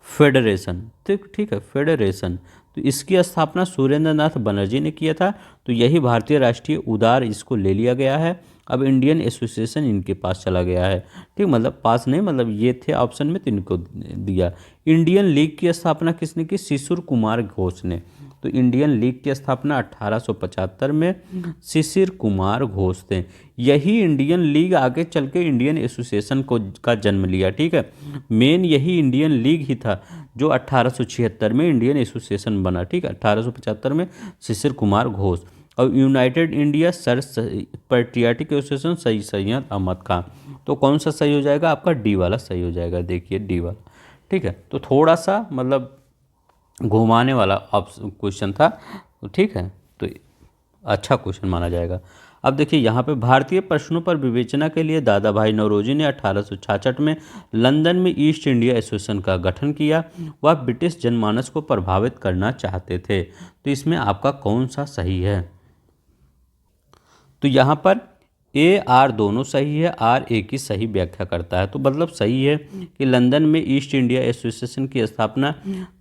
फेडरेशन, ठीक है, फेडरेशन। तो इसकी स्थापना सुरेंद्र नाथ बनर्जी ने किया था। तो यही भारतीय राष्ट्रीय उदार, इसको ले लिया गया है। अब इंडियन एसोसिएशन इनके पास चला गया है, ठीक, मतलब पास नहीं, मतलब ये थे ऑप्शन में, तो इनको दिया। इंडियन लीग की स्थापना किसने की? शिशिर कुमार घोष ने। तो इंडियन लीग की स्थापना 1875 में शिशिर कुमार घोष थे। यही इंडियन लीग आगे चल के इंडियन एसोसिएशन को का जन्म लिया, ठीक है। मेन यही इंडियन लीग ही था जो 1876 में इंडियन एसोसिएशन बना, ठीक है, 1875 में शिशिर कुमार घोष। और united India sir patriotic association Syed Ahmad Khan. तो कौन सा सही हो जाएगा? आपका डी वाला सही हो जाएगा, देखिए डी वाला, ठीक है। तो थोड़ा सा मतलब घुमाने वाला क्वेश्चन था, ठीक है, तो अच्छा क्वेश्चन माना जाएगा। अब देखिए यहाँ पे भारतीय प्रश्नों पर विवेचना के लिए दादा भाई नौरोजी ने 1866 में लंदन में ईस्ट इंडिया एसोसिएशन का गठन किया। वह ब्रिटिश जनमानस को प्रभावित करना चाहते थे। तो इसमें आपका कौन सा सही है? तो यहाँ पर ए आर दोनों सही है, आर ए की सही व्याख्या करता है। तो मतलब सही है कि लंदन में ईस्ट इंडिया एसोसिएशन की स्थापना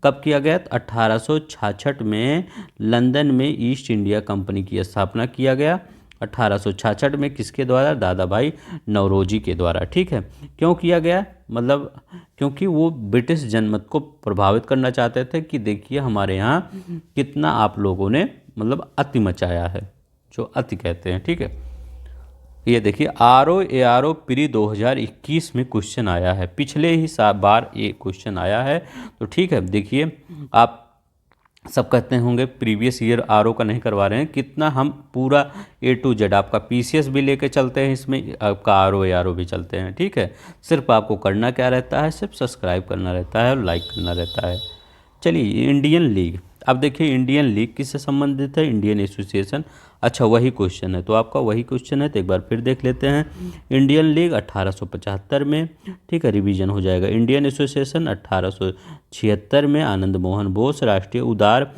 कब किया गया? 1866 में लंदन में ईस्ट इंडिया कंपनी की स्थापना किया गया। 1866 में किसके द्वारा? दादा भाई नौरोजी के द्वारा, ठीक है। क्यों किया गया? मतलब क्योंकि वो ब्रिटिश जनमत को प्रभावित करना चाहते थे कि देखिए हमारे यहाँ कितना आप लोगों ने मतलब अति मचाया है, जो अति कहते हैं, ठीक है। ये देखिए RO प्री 2021 में क्वेश्चन आया है, पिछले ही बार ये क्वेश्चन आया है। तो ठीक है, देखिए आप सब कहते होंगे प्रीवियस ईयर RO का नहीं करवा रहे हैं, कितना हम पूरा A to Z आपका PCS भी लेके चलते हैं, इसमें आपका RO भी चलते हैं, ठीक है। सिर्फ आपको करना क्या रहता है? सिर्फ सब्सक्राइब करना रहता है और लाइक करना रहता है। चलिए इंडियन लीग, अब देखिए इंडियन लीग किससे संबंधित है? Indian association. अच्छा वही क्वेश्चन है, तो आपका वही क्वेश्चन है, तो एक बार फिर देख लेते हैं। इंडियन लीग 1875 में, ठीक है, रिवीजन हो जाएगा। इंडियन एसोसिएशन 1876 में, आनंद मोहन बोस, राष्ट्रीय उदार,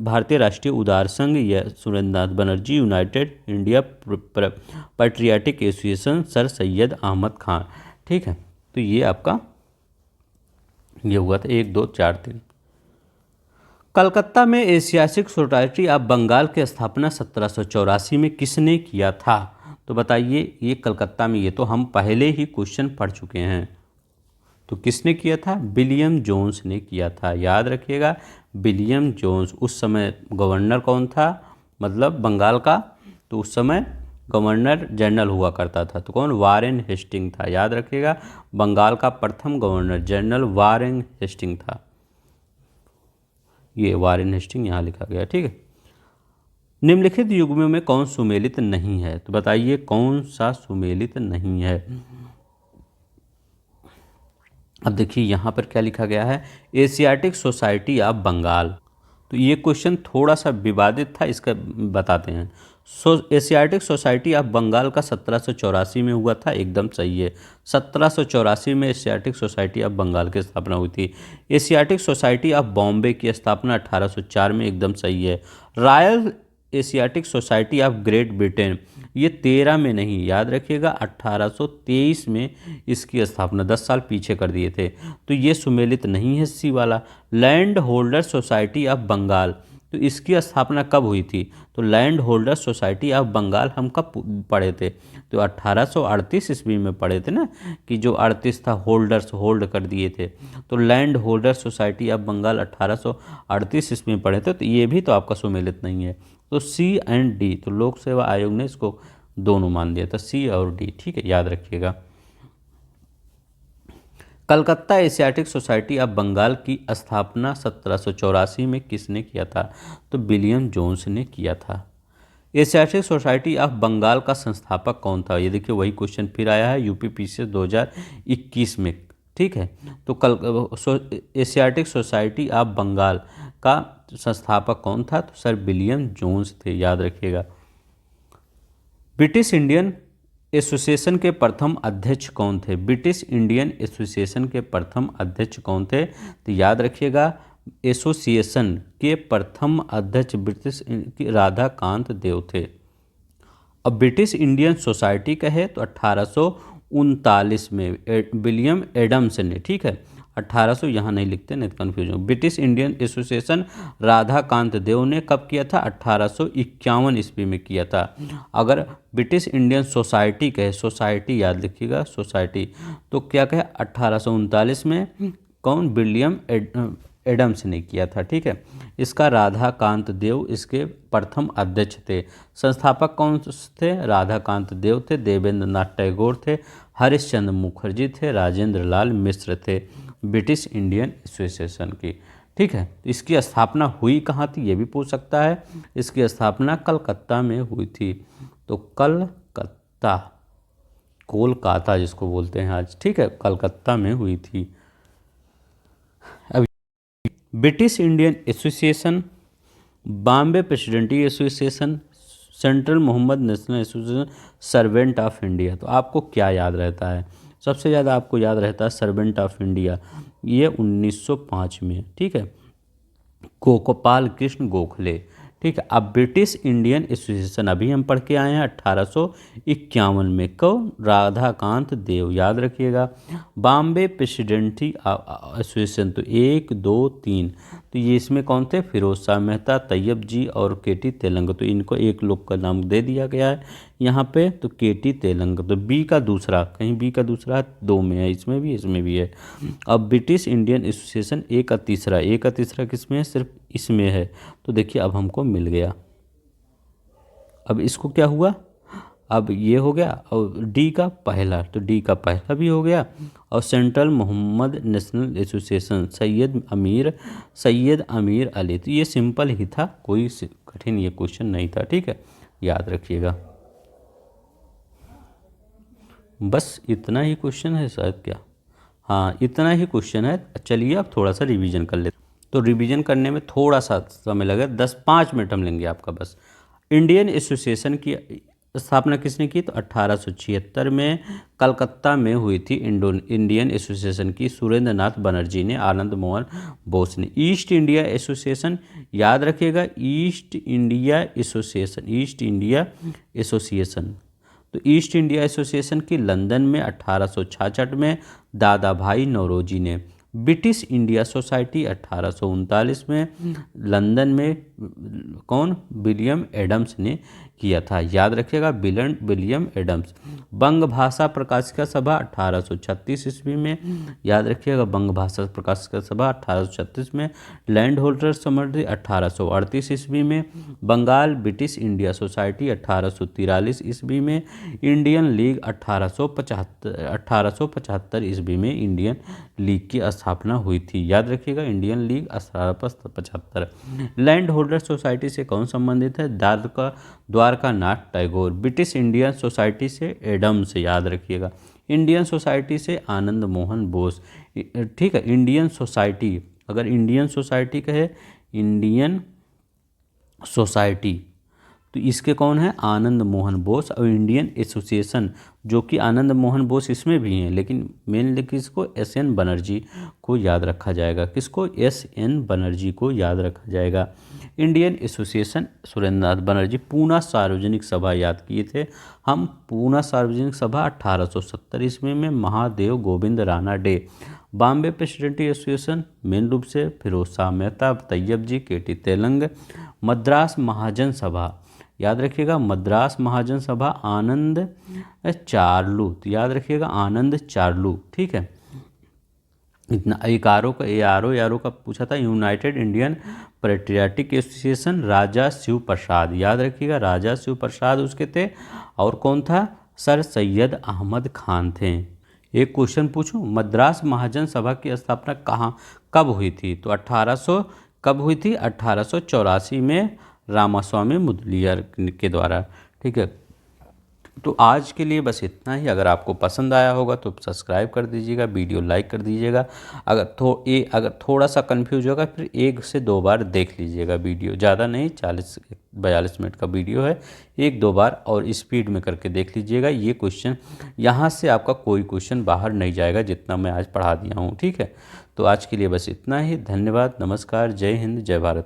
भारतीय राष्ट्रीय उदार संघ या Surendra Nath Banerjee, united India patriotic association sir Syed Ahmad Khan, ठीक है। तो ये आपका ये हुआ था 1 2 4 3। कलकत्ता में एशियाटिक सोसाइटी ऑफ बंगाल की स्थापना 1784 में किसने किया था? तो बताइए, ये कलकत्ता में, ये तो हम पहले ही क्वेश्चन पढ़ चुके हैं। तो किसने किया था? विलियम जोन्स ने किया था, याद रखिएगा, विलियम जोन्स। उस समय गवर्नर कौन था मतलब बंगाल का? तो उस समय गवर्नर जनरल हुआ करता था, तो कौन? वारेन हेस्टिंग था, याद रखिएगा, बंगाल का प्रथम गवर्नर जनरल वारेन हेस्टिंग था। ये वारेन हेस्टिंग यहाँ लिखा गया, ठीक है। निम्नलिखित युग्मों में कौन सुमेलित नहीं है? तो बताइए कौन सा सुमेलित नहीं है? अब देखिए यहाँ पर क्या लिखा गया है, एशियाटिक सोसाइटी ऑफ बंगाल। तो ये क्वेश्चन थोड़ा सा विवादित था, इसका बताते हैं। एशियाटिक सोसाइटी ऑफ बंगाल का 1784 में हुआ था, एकदम सही है। 1784 में एशियाटिक सोसाइटी ऑफ बंगाल की स्थापना हुई थी। एशियाटिक सोसाइटी ऑफ बॉम्बे की स्थापना 1804 में, एकदम सही है। Royal Asiatic society of great Britain, ये 13 में नहीं, याद रखिएगा 1823 में इसकी स्थापना, 10 साल पीछे कर दिए थे। तो ये सुमेलित नहीं है सी वाला। Land holder society of Bengal, तो इसकी स्थापना कब हुई थी? तो land holder society of Bengal हम कब पढ़े थे? तो 1838 ईस्वी में पढ़े थे ना, कि जो 38 था होल्डर्स होल्ड कर दिए थे। तो land holder society of Bengal 1838 ईस्वी में पढ़े थे। तो ये भी तो आपका सुमेलित नहीं है। तो सी एंड डी, तो लोक सेवा आयोग ने इसको दोनों मान दिया था, सी और डी। ठीक है, याद रखिएगा। Calcutta Asiatic society of Bengal की स्थापना 1784 में किसने किया था? तो विलियम जोन्स ने किया था। एशियाटिक सोसाइटी ऑफ बंगाल का संस्थापक कौन था? ये देखिए वही क्वेश्चन फिर आया है यूपीपीसीएस 2021 में। ठीक है, तो एशियाटिक सोसाइटी ऑफ बंगाल का संस्थापक कौन था? तो सर विलियम जोन्स थे, याद रखिएगा। ब्रिटिश इंडियन एसोसिएशन के प्रथम अध्यक्ष कौन थे? ब्रिटिश इंडियन एसोसिएशन के प्रथम अध्यक्ष कौन थे? तो याद रखिएगा एसोसिएशन के प्रथम अध्यक्ष ब्रिटिश राधाकांत देव थे। अब ब्रिटिश इंडियन सोसाइटी का है तो 1839 में विलियम एडम्स ने, ठीक है, 1800 यहाँ नहीं लिखते नहीं तो कन्फ्यूज हो। ब्रिटिश इंडियन एसोसिएशन राधाकांत देव ने कब किया था? 1851 ईस्वी में किया था। अगर ब्रिटिश इंडियन सोसाइटी कहे, सोसाइटी याद लिखिएगा सोसाइटी, तो क्या कहे 1839 में कौन? विलियम एडम्स ने किया था। ठीक है, इसका राधाकांत देव इसके प्रथम अध्यक्ष थे। संस्थापक कौन थे? राधाकांत देव थे, देवेंद्र नाथ टैगोर थे, हरिश्चंद्र मुखर्जी थे, राजेंद्र लाल मिश्र थे ब्रिटिश इंडियन एसोसिएशन की। ठीक है, इसकी स्थापना हुई कहाँ थी? ये भी पूछ सकता है। इसकी स्थापना कलकत्ता में हुई थी। तो कलकत्ता, कोलकाता जिसको बोलते हैं आज, ठीक है, कलकत्ता में हुई थी। अब British Indian association, Bombay presidency association, central Mohammad national association, servant of India, तो आपको क्या याद रहता है? सबसे ज़्यादा आपको याद रहता है सर्वेंट ऑफ इंडिया, ये 1905 में। ठीक है, गोपाल कृष्ण गोखले। ठीक है, अब ब्रिटिश इंडियन एसोसिएशन अभी हम पढ़ के आए हैं 1851 में, कौन? राधाकांत देव, याद रखिएगा। बॉम्बे प्रेसिडेंटी एसोसिएशन, तो 1 2 3, तो ये इसमें कौन थे? फिरोज शाह मेहता, तैयब जी और केटी तेलंग, तो इनको एक लोग का नाम दे दिया गया है यहाँ पे, तो केटी तेलंग। तो बी का दूसरा, कहीं बी का दूसरा 2 में है, इसमें भी है। अब ब्रिटिश इंडियन एसोसिएशन ए का तीसरा किस में है? सिर्फ इसमें है। तो देखिए अब हमको मिल गया। अब इसको क्या हुआ? अब ये हो गया, और डी का पहला, तो डी का पहला भी हो गया। और central Mohammad national association, Syed Ameer Ali, तो ये सिंपल ही था, कोई कठिन ये क्वेश्चन नहीं था। ठीक है, याद रखिएगा। बस इतना ही क्वेश्चन है शायद, क्या? हाँ, इतना ही क्वेश्चन है। चलिए अब थोड़ा सा रिवीजन कर लेते। तो रिवीजन करने में थोड़ा सा समय लगे, 10-5 मिनट हम लेंगे आपका बस। इंडियन एसोसिएशन की स्थापना किसने की? तो 1876 में कलकत्ता में हुई थी इंडियन एसोसिएशन की, सुरेंद्र नाथ बनर्जी ने, आनंद मोहन बोस ने। ईस्ट इंडिया एसोसिएशन, याद रखिएगा, ईस्ट इंडिया एसोसिएशन, तो ईस्ट इंडिया एसोसिएशन की लंदन में 1866 में दादा भाई नौरोजी ने। ब्रिटिश इंडिया सोसाइटी 1839 में लंदन में कौन? विलियम एडम्स ने किया था, याद रखिएगा, विलियम एडम्स। बंग भाषा प्रकाशिका सभा 1836 ईस्वी में, याद रखिएगा, बंग भाषा प्रकाशिका सभा 1836 में। लैंड होल्डर समृद्धि 1838 ईस्वी में। बंगाल ब्रिटिश इंडिया सोसाइटी 1843 ईस्वी में। इंडियन लीग 1875 ईस्वी में इंडियन लीग की स्थापना हुई थी, याद रखिएगा, Indian league 1875। Land holder society से कौन संबंधित है? Dwarka Nath Tagore. British Indian society से एडम्स, याद रखिएगा। इंडियन सोसाइटी से आनंद मोहन बोस। ठीक है, इंडियन सोसाइटी, अगर इंडियन सोसाइटी कहे, इंडियन सोसाइटी, तो इसके कौन है? आनंद मोहन बोस। और इंडियन एसोसिएशन, जो कि आनंद मोहन बोस इसमें भी हैं, लेकिन मेनली किसको? SN बनर्जी को याद रखा जाएगा। किसको? SN बनर्जी को याद रखा जाएगा। Indian association Surendranath Banerjee. पूना सार्वजनिक सभा याद किए थे हम, पूना सार्वजनिक सभा 1870 ईस्वी में Mahadev Govind Ranade. Bombay presidency association main रूप से फिरोज शाह मेहता, तैयब जी, केटी तेलंग। मद्रास महाजन सभा याद रखिएगा, मद्रास महाजन सभा आनंद चार्लू, तो याद रखिएगा आनंद चार्लू, ठीक है। इतना एक आर ओ का ए आर ओ का पूछा था, यूनाइटेड इंडियन पैट्रियाटिक एसोसिएशन राजा शिव प्रसाद, याद रखिएगा राजा शिव प्रसाद उसके थे। और कौन था, सर सैयद अहमद खान थे। एक क्वेश्चन पूछूं, मद्रास महाजन सभा की स्थापना कहाँ कब हुई थी, तो 1800 कब हुई थी, 1884 में रामास्वामी मुदलियार के द्वारा, ठीक है। तो आज के लिए बस इतना ही। अगर आपको पसंद आया होगा तो सब्सक्राइब कर दीजिएगा, वीडियो लाइक कर दीजिएगा। अगर थोड़ा सा कन्फ्यूज होगा फिर 1 से 2 बार देख लीजिएगा वीडियो, ज़्यादा नहीं, 40-42 मिनट का वीडियो है, 1-2 बार और स्पीड में करके देख लीजिएगा। ये क्वेश्चन यहाँ से आपका कोई क्वेश्चन बाहर नहीं जाएगा जितना मैं आज पढ़ा दिया हूँ, ठीक है। तो आज के लिए बस इतना ही। धन्यवाद, नमस्कार, जय हिंद, जय भारत।